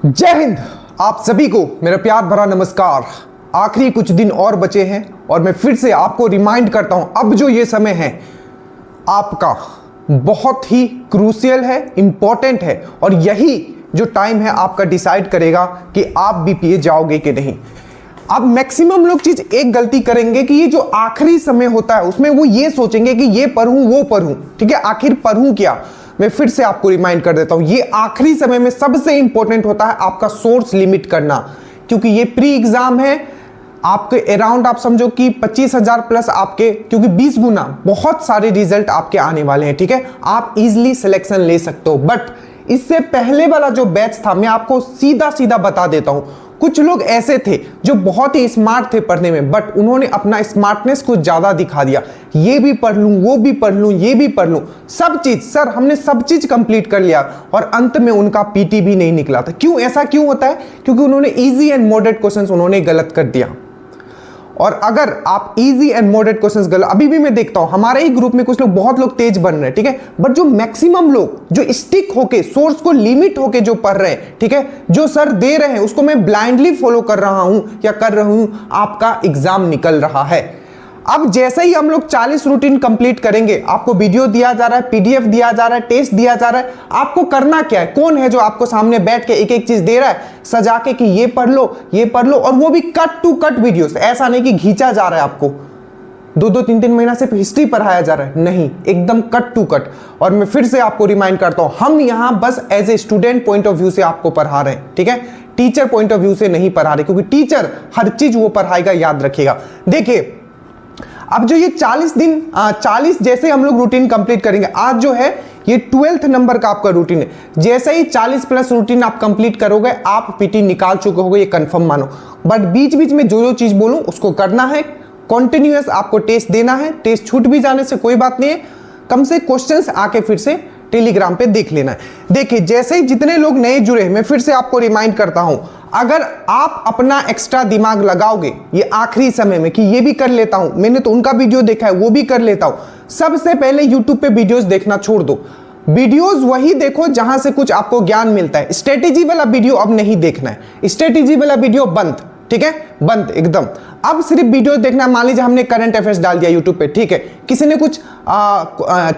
जय हिंद। आप सभी को मेरा प्यार भरा नमस्कार। आखिरी कुछ दिन और बचे हैं और मैं फिर से आपको रिमाइंड करता हूं, अब जो ये समय है आपका बहुत ही क्रूशियल है, इंपॉर्टेंट है और यही जो टाइम है आपका डिसाइड करेगा कि आप बीपीए जाओगे कि नहीं। अब मैक्सिमम लोग चीज एक गलती करेंगे कि ये जो आखिरी समय होता है उसमें वो ये सोचेंगे कि ये पढ़ूं वो पढ़ूं, ठीक है, आखिर पढ़ूं क्या। मैं फिर से आपको रिमाइंड कर देता हूं, ये आखिरी समय में सबसे इंपॉर्टेंट होता है आपका सोर्स लिमिट करना, क्योंकि ये प्री एग्जाम है। आपके अराउंड आप समझो कि 25,000 प्लस आपके, क्योंकि 20 गुना बहुत सारे रिजल्ट आपके आने वाले हैं, ठीक है, आप इजिली सिलेक्शन ले सकते हो। बट इससे पहले वाला जो बैच था मैं आपको सीधा सीधा बता देता हूं, कुछ लोग ऐसे थे जो बहुत ही स्मार्ट थे पढ़ने में, बट उन्होंने अपना स्मार्टनेस को ज्यादा दिखा दिया। ये भी पढ़ लूं, वो भी पढ़ लूं, ये भी पढ़ लूं, सब चीज सर हमने सब चीज कंप्लीट कर लिया और अंत में उनका पीटी भी नहीं निकला था। क्यों ऐसा क्यों होता है? क्योंकि उन्होंने इजी एंड मॉडरेट क्वेश्चंस उन्होंने गलत कर दिया। और अगर आप इजी एंड मॉडरेट क्वेश्चंस गलत, अभी भी मैं देखता हूं हमारे ही ग्रुप में कुछ लोग, बहुत लोग तेज बन रहे हैं, ठीक है, बट जो मैक्सिमम लोग जो स्टिक होके सोर्स को लिमिट होके जो पढ़ रहे हैं, ठीक है, जो सर दे रहे हैं उसको मैं ब्लाइंडली फॉलो कर रहा हूं या कर रहा हूं, आपका एग्जाम निकल रहा है। अब जैसे ही हम लोग 40 रूटीन कंप्लीट करेंगे, आपको वीडियो दिया जा रहा है, पीडीएफ दिया जा रहा है, टेस्ट दिया जा रहा है, आपको करना क्या है? कौन है जो आपको सामने बैठ के एक एक चीज दे रहा है सजा के कि ये पढ़ लो, ये पढ़ लो, और वो भी कट टू कट वीडियोस। ऐसा नहीं कि घींचा जा रहा है आपको, 2-2, 3-3 महीना सिर्फ हिस्ट्री पढ़ाया जा रहा है, नहीं, एकदम कट टू कट। और मैं फिर से आपको रिमाइंड करता हूं, हम यहां बस as a student point of view से आपको पढ़ा रहे हैं, ठीक है, टीचर पॉइंट ऑफ व्यू से नहीं पढ़ा रहे, क्योंकि टीचर हर चीज वो पढ़ाएगा, याद रखिएगा। देखिए अब जो ये 40 दिन 40 जैसे हम लोग रूटीन कंप्लीट करेंगे, आज जो है ये 12th नंबर का आपका रूटीन है। जैसे ही 40 प्लस रूटीन आप कंप्लीट करोगे, आप पीटी निकाल चुके होगे, ये कंफर्म मानो। बट बीच बीच में जो जो चीज बोलूं उसको करना है, कॉन्टिन्यूअस आपको टेस्ट देना है। टेस्ट छूट भी जाने से कोई बात नहीं है, कम से क्वेश्चंस आके फिर से टेलीग्राम पे देख लेना है। देखिए जैसे ही जितने लोग नए जुड़े हैं, मैं फिर से आपको रिमाइंड करता हूं, अगर आप अपना एक्स्ट्रा दिमाग लगाओगे ये आखिरी समय में कि ये भी कर लेता हूं, मैंने तो उनका वीडियो देखा है वो भी कर लेता हूं, सबसे पहले यूट्यूब पे वीडियोस देखना छोड़ दो। वीडियोस वही देखो जहां से कुछ आपको ज्ञान मिलता है। स्ट्रेटेजी वाला वीडियो अब नहीं देखना है, स्ट्रेटेजी वाला वीडियो बंद, ठीक है, बंद एकदम। अब सिर्फ वीडियो देखना। मान लीजिए हमने करंट अफेयर्स डाल दिया यूट्यूब पे, ठीक है, किसी ने कुछ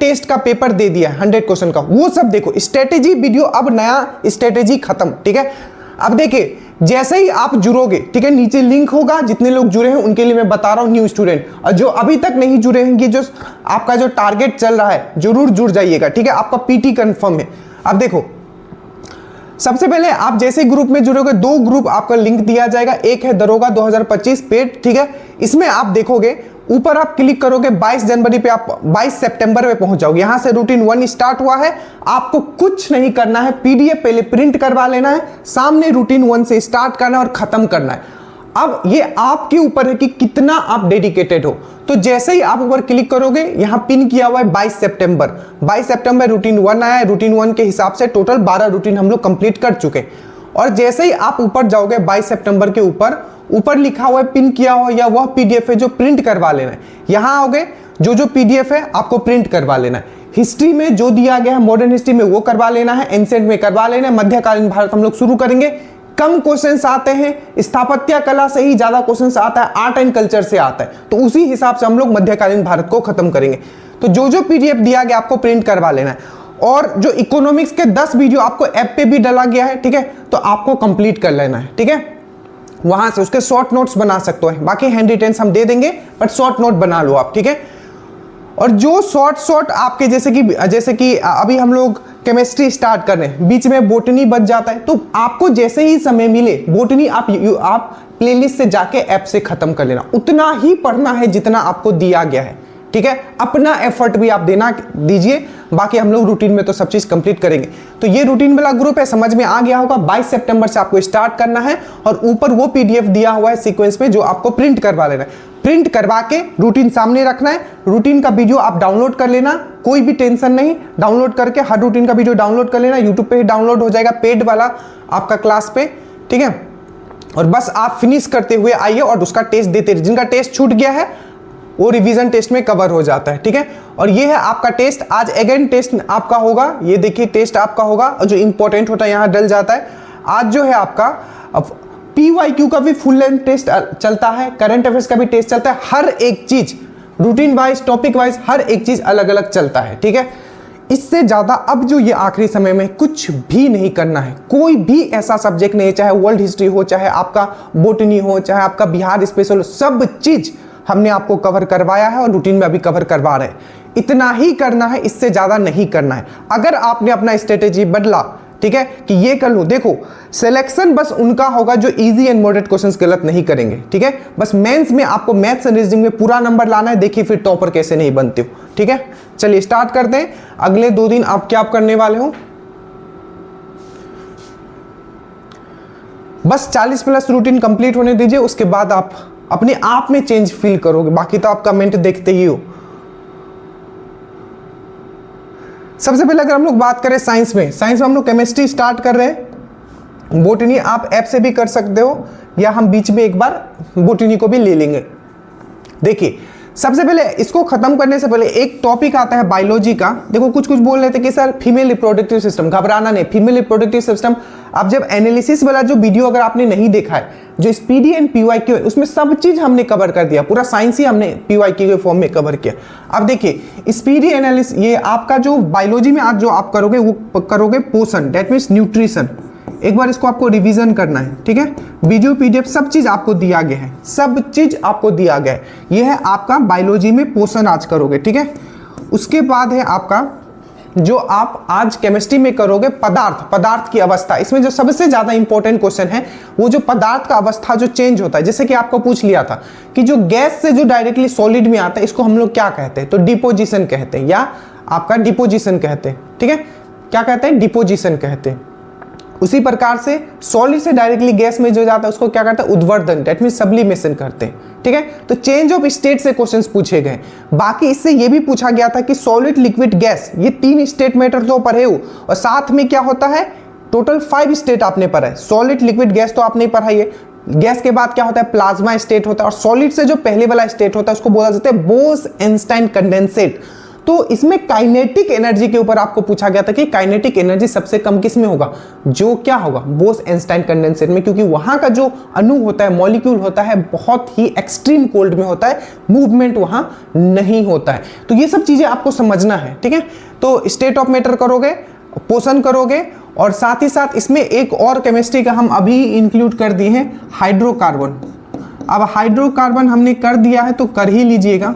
टेस्ट का पेपर दे दिया 100 क्वेश्चन का, वो सब देखो। स्ट्रेटेजी वीडियो अब नया, स्ट्रेटेजी खत्म, ठीक है। अब देखिए जैसे ही आप जुड़ोगे, ठीक है, नीचे लिंक होगा, जितने लोग जुड़े हैं उनके लिए मैं बता रहा हूं, न्यू स्टूडेंट, और जो अभी तक नहीं जुड़े हैं, ये जो आपका जो टारगेट चल रहा है जरूर जुड़ जाइएगा, ठीक है, आपका पीटी कंफर्म है। अब देखो सबसे पहले आप जैसे ग्रुप में जुड़ोगे, 2 ग्रुप आपका लिंक दिया जाएगा। एक है दरोगा 2025 पेड, ठीक है, इसमें आप देखोगे ऊपर आप क्लिक करोगे 22 जनवरी पे, आप 22 सितंबर में पहुंच जाओगे। यहां से रूटीन 1 स्टार्ट हुआ है, आपको कुछ नहीं करना है, पीडीएफ पहले प्रिंट करवा लेना है, सामने रूटीन 1 से स्टार्ट करना है और खत्म करना है। अब ये आपके ऊपर है कि कितना आप डेडिकेटेड हो। तो जैसे ही आप ऊपर क्लिक करोगे, यहां पिन किया हुआ है 22 सितंबर, 22 सितंबर रूटीन 1 आया है। रूटीन 1 के हिसाब से टोटल 12 रूटीन हम लोग कंप्लीट कर चुके। और जैसे ही आप ऊपर जाओगे 22 सितंबर के ऊपर लिखा हुआ है पिन किया हुआ या वह पीडीएफ है जो प्रिंट करवा लेना है। यहां आओगे, जो पीडीएफ है आपको प्रिंट करवा लेना है। हिस्ट्री में जो दिया गया है, मॉडर्न हिस्ट्री में वो करवा लेना है, एंशिएंट में करवा लेना है, मध्यकालीन भारत हम लोग शुरू करेंगे। कम क्वेश्चंस आते हैं, स्थापत्य कला से ही ज्यादा क्वेश्चंस आता है, आर्ट एंड कल्चर से आता है, तो उसी हिसाब से हम लोग मध्यकालीन भारत को खत्म करेंगे। तो जो पीडीएफ दिया गया आपको प्रिंट करवा लेना है। और जो इकोनॉमिक्स के 10 वीडियो आपको ऐप पे भी डाला गया है, ठीक है, तो आपको कंप्लीट कर लेना है, ठीक है, वहां से उसके शॉर्ट नोट्स बना सकते हो। बाकी हैंड रिटेंस हम दे देंगे, बट शॉर्ट नोट बना लो आप, ठीक है। और जो शॉर्ट आपके जैसे कि अभी हम लोग केमिस्ट्री स्टार्ट कर रहे हैं, बीच में बोटनी बच जाता है, तो आपको जैसे ही समय मिले बोटनी आप प्लेलिस्ट से जाके ऐप से खत्म कर लेना। उतना ही पढ़ना है जितना आपको दिया गया है, ठीक है, अपना एफर्ट भी आप देना दीजिए। बाकी हम लोग रूटीन में तो सब चीज कंप्लीट करेंगे। तो ये रूटीन वाला ग्रुप है, समझ में आ गया होगा। 22 सितंबर से आपको स्टार्ट करना है और ऊपर वो पीडीएफ दिया हुआ है सीक्वेंस में जो आपको प्रिंट करवा लेना है। प्रिंट करवा के रूटीन सामने रखना है। रूटीन का वीडियो आप डाउनलोड कर लेना, कोई भी टेंशन नहीं, डाउनलोड करके हर रूटीन का वीडियो डाउनलोड कर लेना। यूट्यूब पे ही डाउनलोड हो जाएगा, पेड वाला आपका क्लास पे, ठीक है। और बस आप फिनिश करते हुए आइए और उसका टेस्ट देते रहिए। जिनका टेस्ट छूट गया है वो रिवीजन टेस्ट में कवर हो जाता है, ठीक है। और ये है आपका टेस्ट। आज अगेन टेस्ट आपका होगा, ये देखिए टेस्ट आपका होगा, और जो इंपॉर्टेंट होता है यहाँ डल जाता है। आज जो है आपका PYQ का भी फुल लेंथ टेस्ट चलता है, करंट अफेयर्स का भी टेस्ट चलता है, हर एक चीज रूटीन वाइज, टॉपिक वाइज हर एक चीज अलग अलग चलता है, ठीक है। इससे ज्यादा अब जो ये आखिरी समय में कुछ भी नहीं करना है। कोई भी ऐसा सब्जेक्ट नहीं है, चाहे वर्ल्ड हिस्ट्री हो, चाहे आपका बोटनी हो, चाहे आपका बिहार स्पेशल हो, सब चीज हमने आपको कवर करवाया है और रूटीन में अभी कवर करवा रहे हैं। इतना ही करना है, इससे ज्यादा नहीं करना है। अगर आपने अपना स्ट्रेटेजी बदला, ठीक है, कि ये कर लूं, देखो सिलेक्शन बस उनका होगा जो इजी एंड मॉडरेट क्वेश्चंस गलत नहीं करेंगे, ठीक है। बस मेंस में आपको मैथ्स एंड रीजनिंग में पूरा नंबर लाना है। देखिए फिर टॉपर कैसे नहीं बनते हो, ठीक है। चलिए स्टार्ट करते हैं। अगले 2 दिन आप क्या करने वाले हो, बस 40+ रूटीन कंप्लीट होने दीजिए, उसके बाद आप अपने आप में चेंज फील करोगे। बाकी तो आप कमेंट देखते ही हो। सबसे पहले अगर हम लोग बात करें साइंस में हम लोग केमिस्ट्री स्टार्ट कर रहे हैं। बोटनी आप ऐप से भी कर सकते हो, या हम बीच में एक बार बोटनी को भी ले लेंगे। देखिए सबसे पहले इसको खत्म करने से पहले एक टॉपिक आता है बायोलॉजी का। देखो कुछ बोल रहे थे कि सर फीमेल रिप्रोडक्टिव सिस्टम, घबराना नहीं। फीमेल रिप्रोडक्टिव सिस्टम आप जब एनालिसिस वाला जो वीडियो अगर आपने नहीं देखा है, जो स्पीडी एंड PYQ है, उसमें सब चीज हमने कवर कर दिया, पूरा साइंस ही हमने PYQ के फॉर्म में कवर किया। अब देखिए स्पीडी एनालिसिस, ये आपका जो बायोलॉजी में आज जो आप करोगे वो करोगे पोषण, दैट मीन्स न्यूट्रिशन। एक बार इसको आपको रिवीजन करना है, ठीक है। वीडियो PDF सब चीज आपको दिया गया है, सब चीज आपको दिया गया है। ये है आपका बायोलॉजी में पोषण आज करोगे, ठीक है। उसके बाद है आपका जो आप आज केमिस्ट्री में करोगे पदार्थ की अवस्था। इसमें जो सबसे ज्यादा इंपॉर्टेंट क्वेश्चन है वो जो पदार्थ का अवस्था जो चेंज होता है। जैसे कि आपको पूछ लिया था कि जो गैस से जो डायरेक्टली सॉलिड में आता है इसको हम लोग क्या कहते हैं, तो डिपोजिशन कहते हैं, या आपका डिपोजिशन कहते हैं, ठीक है। क्या कहते हैं, डिपोजिशन कहते हैं। उसी प्रकार से सॉलिड से डायरेक्टली गैस में जो जाता है उसको क्या करते हैं, उद्वर्धन, दैट मींस सब्लिमेशन करते हैं, ठीक है। तो चेंज ऑफ स्टेट से क्वेश्चंस पूछे गए। बाकी इससे ये भी पूछा गया था कि सॉलिड, लिक्विड, गैस, ये 3 स्टेट मैटर तो पढ़े हो, और साथ में क्या होता है, टोटल 5 स्टेट आपने पढ़ा है। सॉलिड, लिक्विड, गैस तो आपने पढ़ा है। गैस के बाद क्या होता है, प्लाज्मा स्टेट होता है, और सॉलिड से जो पहले वाला स्टेट होता है उसको बोला जाता है बोस-आइंस्टाइन कंडेंसेट। तो इसमें काइनेटिक एनर्जी के ऊपर आपको पूछा गया था कि काइनेटिक एनर्जी सबसे कम किस में होगा, जो क्या होगा, बोस-आइंस्टाइन कंडेंसेट में, क्योंकि वहां का जो अणु होता है, मॉलिक्यूल होता है, बहुत ही एक्सट्रीम कोल्ड में होता है, मूवमेंट वहां नहीं होता है। तो ये सब चीजें आपको समझना है, ठीक है। तो स्टेट ऑफ मैटर करोगे, पोषण करोगे, और साथ ही साथ इसमें एक और केमिस्ट्री का हम अभी इंक्लूड कर दिए हैं, हाइड्रोकार्बन। अब हाइड्रोकार्बन हमने कर दिया है तो कर ही लीजिएगा,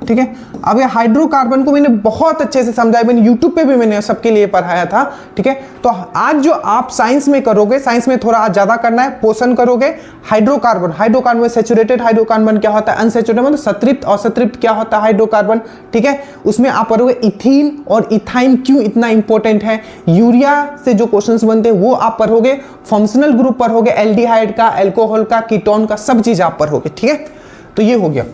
ठीक है। अब ये हाइड्रोकार्बन को मैंने बहुत अच्छे से समझाया, मैंने YouTube पे भी मैंने सबके लिए पढ़ाया था, ठीक है। तो आज जो आप साइंस में करोगे, साइंस में थोड़ा ज्यादा करना है, पोषण करोगे। हाइड्रोकार्बन में सैचुरेटेड हाइड्रोकार्बन क्या होता है, अनसैचुरेटेड मतलब संतृप्त और असंतृप्त क्या होता है, हाइड्रोकार्बन, ठीक है। उसमें आप पढ़ोगे इथीन और इथाइन क्यों इतना इंपॉर्टेंट है। यूरिया से जो क्वेश्चंस बनते हैं वो आप पढ़ोगे। फंक्शनल ग्रुप पढ़ोगे, एल्डिहाइड का, अल्कोहल का, कीटोन का, सब चीज आप पढ़ोगे, ठीक है। तो ये हो गया।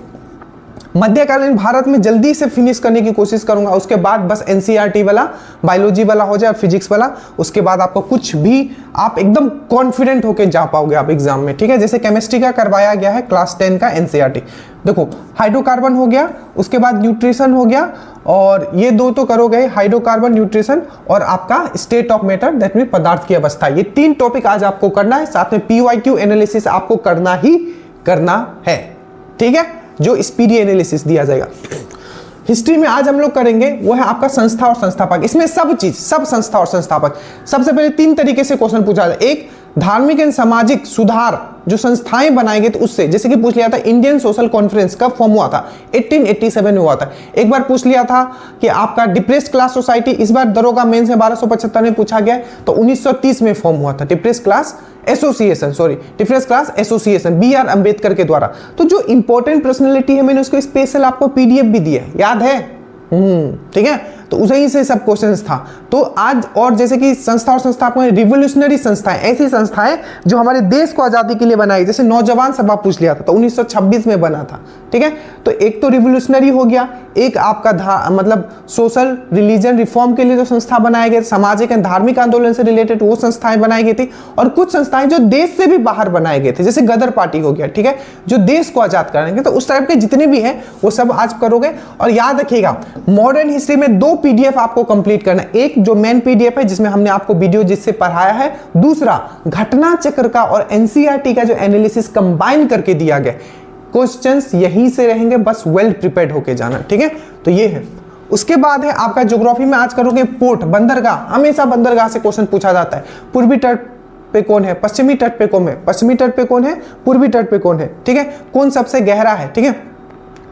मध्यकालीन भारत में जल्दी से फिनिश करने की कोशिश करूंगा, उसके बाद बस NCERT वाला, बायोलॉजी वाला हो जाए, फिजिक्स वाला, उसके बाद आपको कुछ भी आप एकदम कॉन्फिडेंट होके जा पाओगे आप एग्जाम में, ठीक है। जैसे केमिस्ट्री का करवाया गया है क्लास 10 का NCERT। देखो हाइड्रोकार्बन हो गया, उसके बाद न्यूट्रिशन हो गया, और ये 2 तो करोगे, हाइड्रोकार्बन, न्यूट्रिशन, और आपका state of matter, that mean पदार्थ की अवस्था। ये 3 टॉपिक आज आपको करना है, साथ में PYQ एनालिसिस आपको करना ही करना है, ठीक है, जो स्पीडी एनालिसिस दिया जाएगा। हिस्ट्री में आज हम लोग करेंगे वो है आपका संस्था और संस्थापक। इसमें सब चीज, सब संस्था और संस्थापक। सबसे पहले 3 तरीके से क्वेश्चन पूछा जाए। एक, धार्मिक एवं सामाजिक सुधार जो संस्थाएं बनाई गई, तो उससे, जैसे कि पूछ लिया था इंडियन सोशल कॉन्फ्रेंस कब फॉर्म हुआ था, 1887 में हुआ था। एक बार पूछ लिया था कि आपका डिप्रेस्ड क्लास सोसाइटी, इस बार दरोगा मेंस में 1275 में पूछा गया, तो 1930 में फॉर्म हुआ था depressed class association, difference class association, BR Ambedkar के द्वारा। तो जो इंपॉर्टेंट पर्सनैलिटी है, मैंने उसको स्पेशल आपको PDF भी दिया है, याद है, ठीक है। तो उसी से सब क्वेश्चंस था। तो आज, और जैसे कि संस्था और संस्थापक, रिवोल्यूशनरी संस्थाएं, ऐसी संस्थाएं जो हमारे देश को आजादी के लिए बनाई, जैसे नौजवान सभा पूछ लिया था तो 1926 में बना था, ठीक है। तो एक तो रिवोल्यूशनरी हो गया, एक आपका मतलब सोशल रिलीजन रिफॉर्म के लिए जो संस्था बनाए गए, सामाजिक एवं धार्मिक आंदोलन से रिलेटेड वो संस्थाएं बनाई गई थी, और कुछ संस्थाएं जो देश से भी बाहर बनाए गए थे, जैसे गदर पार्टी हो गया, ठीक है, जो देश को आजाद कराएंगे। तो उस टाइप के जितने भी हैं वो सब आज करोगे। और याद रखिएगा, मॉडर्न हिस्ट्री में 2 पीडीएफ आपको कंप्लीट करना है। एक जो मेन पीडीएफ है जिसमें हमने आपको वीडियो जिससे पढ़ाया है, दूसरा घटना चक्र का और एनसीईआरटी का जो एनालिसिस कंबाइन करके दिया गया। क्वेश्चंस यहीं से रहेंगे, बस वेल प्रिपेयर्ड होके जाना, ठीक है। तो ये है। उसके बाद है आपका ज्योग्राफी में आज करोगे पोर्ट, बंदरगाह। हमेशा बंदरगाह से क्वेश्चन पूछा जाता है। पूर्वी तट पे कौन है, पश्चिमी तट पे कौन है, पश्चिमी तट पे कौन है, पूर्वी तट पे कौन है, ठीक है। कौन सबसे गहरा है, ठीक है।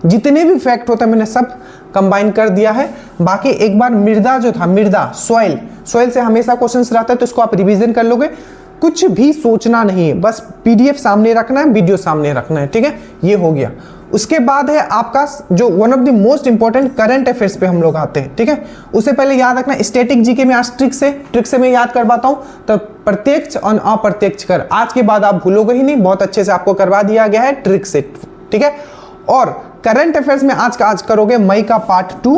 जितने भी फैक्ट होता है मैंने सब कंबाइन कर दिया है। बाकी एक बार मृदा जो था, मृदा सॉइल, सॉइल से हमेशा क्वेश्चंस रहता है, तो इसको आप रिवीजन कर लोगे। कुछ भी सोचना नहीं है, बस पीडीएफ सामने रखना है, वीडियो सामने रखना है, ठीक है। ये हो गया। उसके बाद है आपका जो one of the most important current affairs पे हम लोग आते हैं, ठीक है। उससे पहले याद रखना स्टैटिक जीके में आज ट्रिक से मैं याद करवाता हूं। तो प्रत्यक्ष और अप्रत्यक्ष कर आज के बाद आप भूलोगे ही नहीं, बहुत अच्छे से आपको करवा दिया गया है ट्रिक से, ठीक है। और करंट अफेयर्स में आज करोगे मई का पार्ट 2।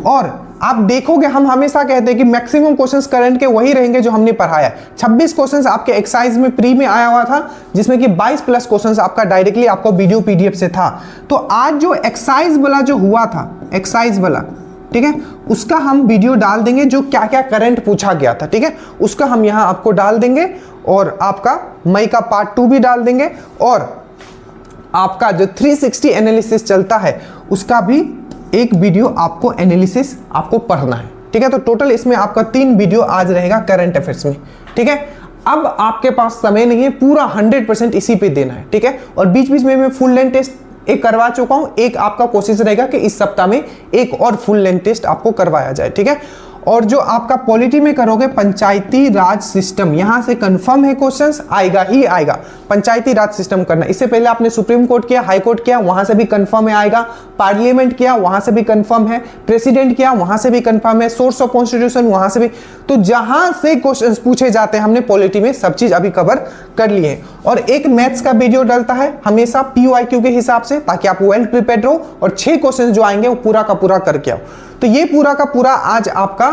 और आप देखोगे हम हमेशा कहते हैं कि मैक्सिमम क्वेश्चंस करंट के वही रहेंगे जो हमने पढ़ाया है। 26 क्वेश्चंस आपके एक्सरसाइज में प्री में आया हुआ था, जिसमें कि 22 प्लस क्वेश्चंस आपका डायरेक्टली आपको वीडियो पीडीएफ से था। तो आज जो एक्सरसाइज वाला जो हुआ था, एक्सरसाइज वाला, ठीक है, उसका हम वीडियो डाल देंगे, जो क्या क्या करंट पूछा गया था, ठीक है, उसका हम यहां आपको डाल देंगे। और आपका मई का पार्ट 2 भी डाल देंगे। और आपका जो 360 एनालिसिस चलता है उसका भी एक वीडियो आपको एनालिसिस आपको पढ़ना है, ठीक है। तो टोटल इसमें आपका 3 वीडियो आज रहेगा करंट अफेयर्स में, ठीक है। अब आपके पास समय नहीं है, पूरा 100% इसी पे देना है, ठीक है। और बीच बीच में मैं फुल लेंथ टेस्ट एक करवा चुका हूं, एक आपका कोशिश रहेगा कि इस सप्ताह में एक और फुल लेंथ टेस्ट आपको करवाया जाए, ठीक है। और जो आपका पॉलिटी में करोगे पंचायती राज सिस्टम, यहां से कंफर्म है क्वेश्चंस आएगा ही आएगा। पंचायती राज सिस्टम करना, इससे पहले आपने सुप्रीम कोर्ट किया, हाई कोर्ट किया, वहां से भी कंफर्म है आएगा। पार्लियामेंट किया, वहां से भी कंफर्म है। प्रेसिडेंट किया, वहां से भी कंफर्म है। सोर्स ऑफ कॉन्स्टिट्यूशन, वहां से भी। तो जहां से क्वेश्चंस पूछे जाते हैं हमने पॉलिटी में सब चीज अभी कवर कर लिए हैं। और एक मैथ्स का वीडियो डलता है हमेशा PYQ के हिसाब से, ताकि आप वेल प्रिपेयर्ड रहो और 6 क्वेश्चन जो आएंगे वो पूरा का पूरा करके आओ। तो ये पूरा का पूरा आज आपका,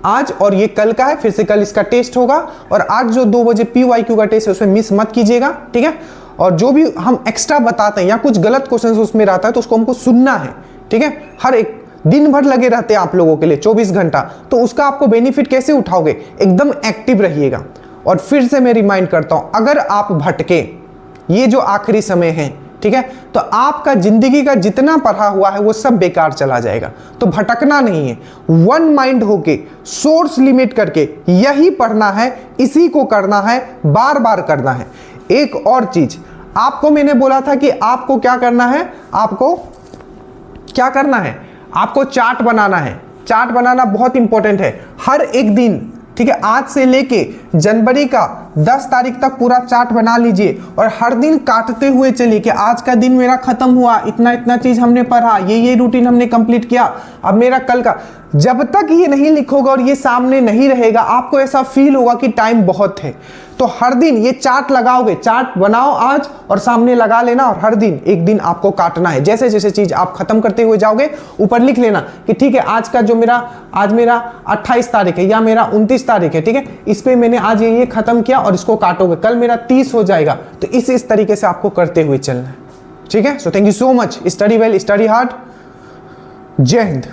आज और ये कल का है, फिर से कल इसका टेस्ट होगा। और आज जो 2 बजे PYQ का टेस्ट है उसमें मिस मत कीजिएगा, ठीक है। और जो भी हम एक्स्ट्रा बताते हैं या कुछ गलत क्वेश्चन उसमें रहता है तो उसको हमको सुनना है, ठीक है। हर एक दिन भर लगे रहते हैं आप लोगों के लिए 24 घंटा, तो उसका आपको बेनिफिट कैसे उठाओगे, एकदम एक्टिव रहिएगा। और फिर से मैं रिमाइंड करता हूं, अगर आप भटके, ये जो आखिरी समय है, ठीक है, तो आपका जिंदगी का जितना पढ़ा हुआ है वो सब बेकार चला जाएगा। तो भटकना नहीं है, वन माइंड होके सोर्स लिमिट करके यही पढ़ना है, इसी को करना है, बार बार करना है। एक और चीज आपको मैंने बोला था कि आपको क्या करना है, आपको क्या करना है, आपको चार्ट बनाना है। चार्ट बनाना बहुत इंपॉर्टेंट है। हर एक दिन, ठीक है, आज से लेके जनवरी का 10 तारीख तक पूरा चार्ट बना लीजिए और हर दिन काटते हुए चलिए कि आज का दिन मेरा खत्म हुआ, इतना इतना चीज हमने पढ़ा, ये रूटीन हमने कंप्लीट किया, अब मेरा कल का। जब तक ये नहीं लिखोगे और ये सामने नहीं रहेगा, आपको ऐसा फील होगा कि टाइम बहुत है। तो हर दिन ये चार्ट लगाओगे, चार्ट बनाओ आज और सामने लगा लेना, और हर दिन एक दिन आपको काटना है। जैसे जैसे चीज आप खत्म करते हुए जाओगे, ऊपर लिख लेना कि ठीक है, आज का जो आज मेरा 28 तारीख है या मेरा 29 तारीख है, ठीक है, इस पे मैंने आज ये खत्म किया और इसको काटोगे, कल मेरा 30 हो जाएगा। तो इस तरीके से आपको करते हुए चलना है, ठीक है। So thank you so much, study well, study hard, जय हिंद।